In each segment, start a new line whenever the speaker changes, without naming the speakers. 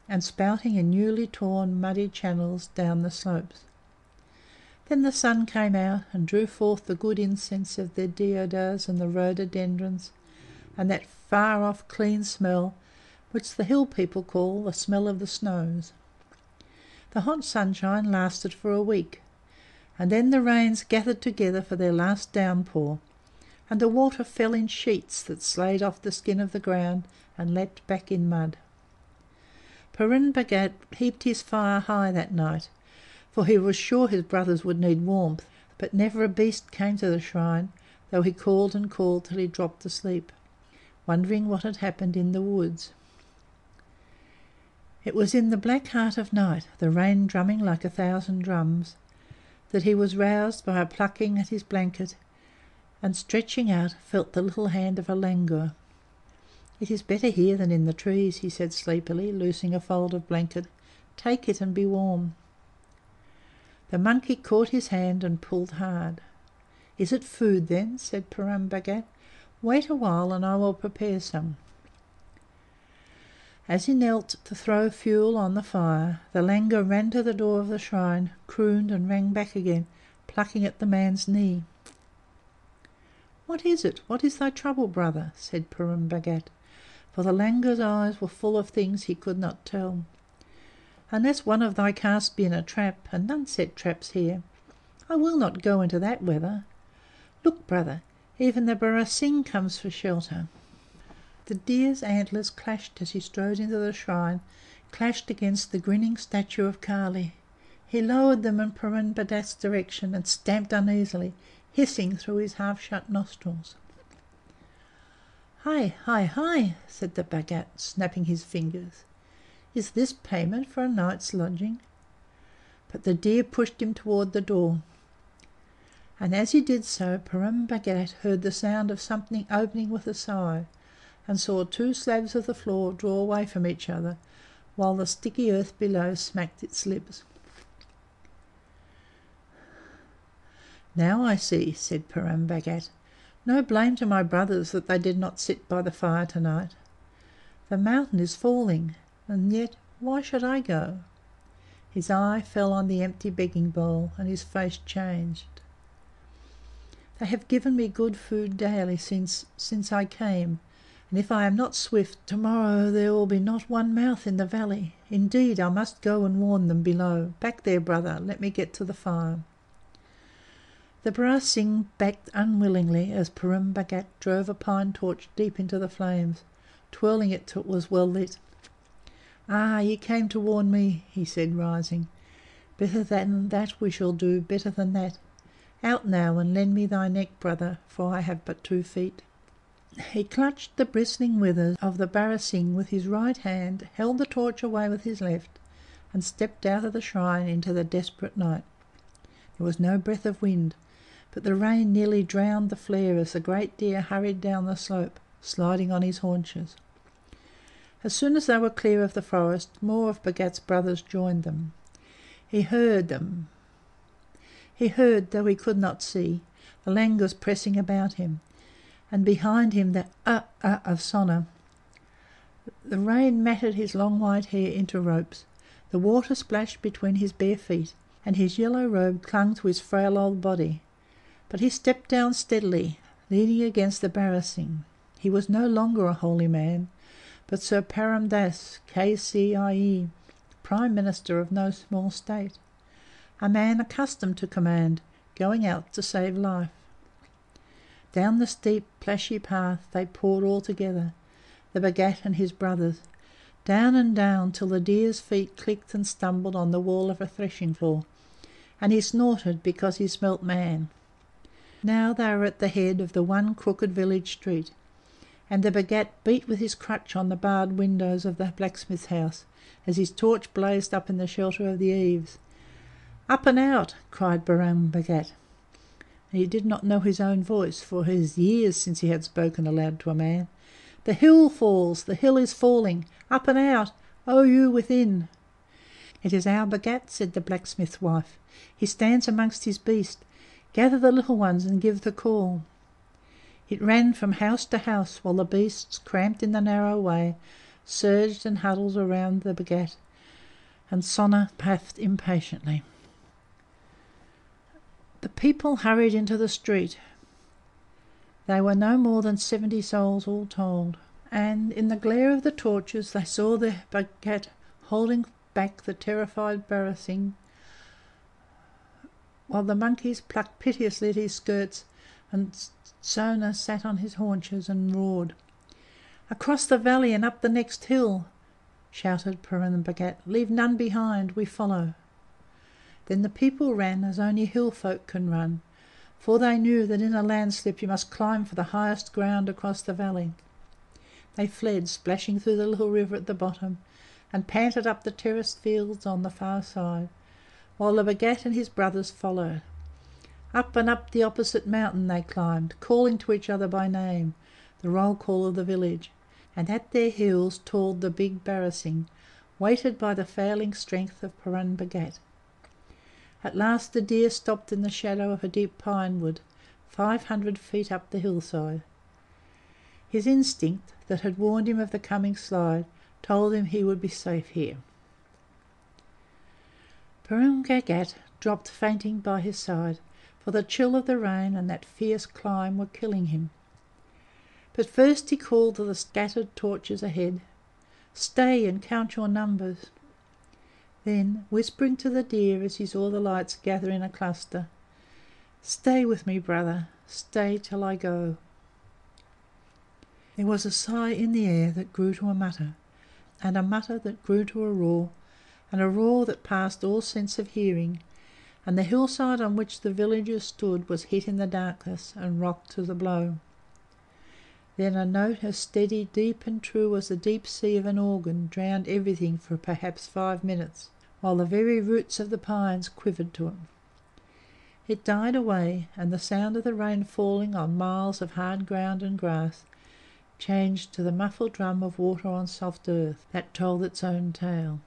and spouting in newly torn muddy channels down the slopes. Then the sun came out and drew forth the good incense of the deodars and the rhododendrons, and that far-off clean smell which the hill people call the smell of the snows. The hot sunshine lasted for a week, and then the rains gathered together for their last downpour, and the water fell in sheets that slayed off the skin of the ground and leapt back in mud. Puran Bhagat heaped his fire high that night, for he was sure his brothers would need warmth, but never a beast came to the shrine, though he called and called till he dropped asleep, wondering what had happened in the woods. It was in the black heart of night, the rain drumming like 1,000 drums, that he was roused by a plucking at his blanket, and stretching out felt the little hand of a langur. "It is better here than in the trees," he said sleepily, loosing a fold of blanket. "Take it and be warm." The monkey caught his hand and pulled hard. "Is it food, then?" said Puran Bhagat. "Wait a while and I will prepare some." As he knelt to throw fuel on the fire, the langur ran to the door of the shrine, crooned and ran back again, plucking at the man's knee. "What is it? What is thy trouble, brother?" said Puran Bhagat, for the langur's eyes were full of things he could not tell. "Unless one of thy caste be in a trap, and none set traps here, I will not go into that weather. Look, brother, even the barasingh comes for shelter." The deer's antlers clashed as he strode into the shrine, clashed against the grinning statue of Kali. He lowered them in Puran Bhagat's direction and stamped uneasily, hissing through his half-shut nostrils. "Hi, hi, hi," said the Bhagat, snapping his fingers. "Is this payment for a night's lodging?" But the deer pushed him toward the door, and as he did so Puran Bhagat heard the sound of something opening with a sigh, and saw 2 slabs of the floor draw away from each other, while the sticky earth below smacked its lips. "Now I see," said Puran Bhagat. "No blame to my brothers that they did not sit by the fire tonight. The mountain is falling, and yet why should I go?" His eye fell on the empty begging bowl, and his face changed. "They have given me good food daily since I came, and if I am not swift, tomorrow there will be not one mouth in the valley. Indeed, I must go and warn them below. Back there, brother, let me get to the fire." The barasingh backed unwillingly as Puran Bhagat drove a pine torch deep into the flames, twirling it till it was well lit. "Ah, ye came to warn me," he said, rising. "Better than that we shall do, better than that. Out now and lend me thy neck, brother, for I have but 2 feet." He clutched the bristling withers of the barasingh with his right hand, held the torch away with his left, and stepped out of the shrine into the desperate night. There was no breath of wind, but the rain nearly drowned the flare as the great deer hurried down the slope, sliding on his haunches. As soon as they were clear of the forest, more of Bhagat's brothers joined them. He heard, though he could not see, the langurs pressing about him, and behind him the of Sona. The rain matted his long white hair into ropes, the water splashed between his bare feet, and his yellow robe clung to his frail old body. But he stepped down steadily, leaning against the barasingh. He was no longer a holy man, but Sir Param Das, K.C.I.E., Prime Minister of no small state, a man accustomed to command, going out to save life. Down the steep, plashy path they poured all together, the Bhagat and his brothers, down and down till the deer's feet clicked and stumbled on the wall of a threshing floor, and he snorted because he smelt man. Now they were at the head of the one crooked village street, and the Bhagat beat with his crutch on the barred windows of the blacksmith's house as his torch blazed up in the shelter of the eaves. "Up and out!" cried Puran Bhagat. He did not know his own voice, for it was years since he had spoken aloud to a man. "The hill falls! The hill is falling! Up and out! O you within!" "It is our Bhagat," said the blacksmith's wife. "He stands amongst his beast. Gather the little ones and give the call." It ran from house to house, while the beasts, cramped in the narrow way, surged and huddled around the Bhagat, and Sona puffed impatiently. The people hurried into the street. They were no more than 70 souls all told, and in the glare of the torches they saw the Bhagat holding back the terrified Barasingh, while the monkeys plucked piteously at his skirts, and Sona sat on his haunches and roared. "Across the valley and up the next hill," shouted Puran and Bhagat. "Leave none behind, we follow." Then the people ran as only hill folk can run, for they knew that in a landslip you must climb for the highest ground across the valley. They fled, splashing through the little river at the bottom, and panted up the terraced fields on the far side, while the Bhagat and his brothers followed. Up and up the opposite mountain they climbed, calling to each other by name, the roll call of the village, and at their heels toiled the big Barasingh, weighted by the failing strength of Puran Bhagat. At last the deer stopped in the shadow of a deep pine wood, 500 feet up the hillside. His instinct, that had warned him of the coming slide, told him he would be safe here. Puran Bhagat dropped fainting by his side, for the chill of the rain and that fierce climb were killing him. But first he called to the scattered torches ahead, "Stay and count your numbers." Then, whispering to the deer as he saw the lights gather in a cluster, "Stay with me, brother, stay till I go." There was a sigh in the air that grew to a mutter, and a mutter that grew to a roar, and a roar that passed all sense of hearing, and the hillside on which the villagers stood was hit in the darkness and rocked to the blow. Then a note as steady, deep, and true as the deep sea of an organ drowned everything for perhaps 5 minutes, while the very roots of the pines quivered to it. It died away, and the sound of the rain falling on miles of hard ground and grass changed to the muffled drum of water on soft earth that told its own tale.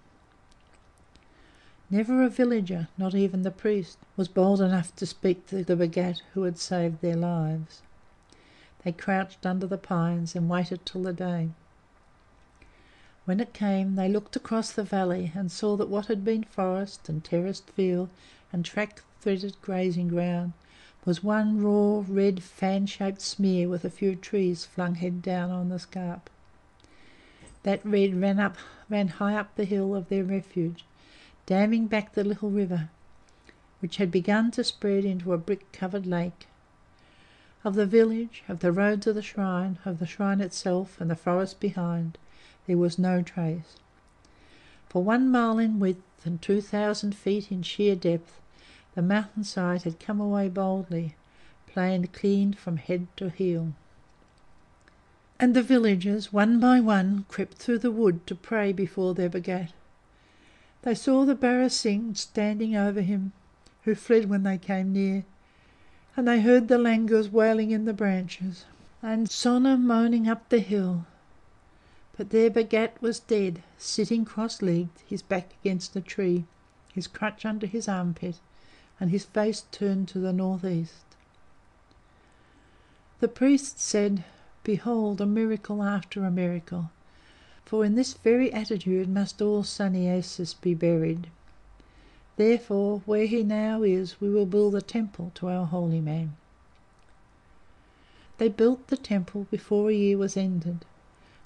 Never a villager, not even the priest, was bold enough to speak to the Bhagat who had saved their lives. They crouched under the pines and waited till the day. When it came, they looked across the valley and saw that what had been forest and terraced field and track-threaded grazing ground was one raw, red, fan-shaped smear with a few trees flung head down on the scarp. That red ran high up the hill of their refuge, damming back the little river, which had begun to spread into a brick-covered lake. Of the village, of the road to the shrine, of the shrine itself and the forest behind, there was no trace. For 1 mile in width and 2,000 feet in sheer depth, the mountainside had come away boldly, planed clean from head to heel. And the villagers, one by one, crept through the wood to pray before their Bhagat. They saw the Barasingh standing over him, who fled when they came near, and they heard the langurs wailing in the branches, and Sona moaning up the hill. But their Bhagat was dead, sitting cross-legged, his back against a tree, his crutch under his armpit, and his face turned to the northeast. The priest said, "Behold, a miracle after a miracle, for in this very attitude must all sannyasis be buried. Therefore, where he now is, we will build a temple to our holy man." They built the temple before a year was ended,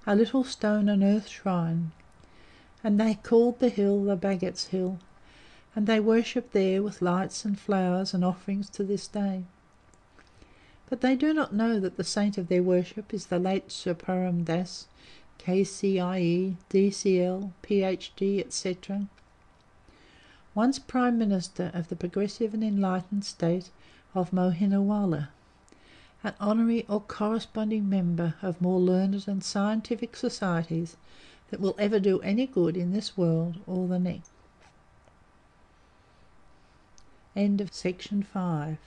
a little stone and earth shrine, and they called the hill the Bhagat's Hill, and they worship there with lights and flowers and offerings to this day. But they do not know that the saint of their worship is the late Sir Puran Das, KCIE, DCL, PhD, etc., once Prime Minister of the progressive and enlightened state of Mohinawala, an honorary or corresponding member of more learned and scientific societies that will ever do any good in this world or the next. End of section 5.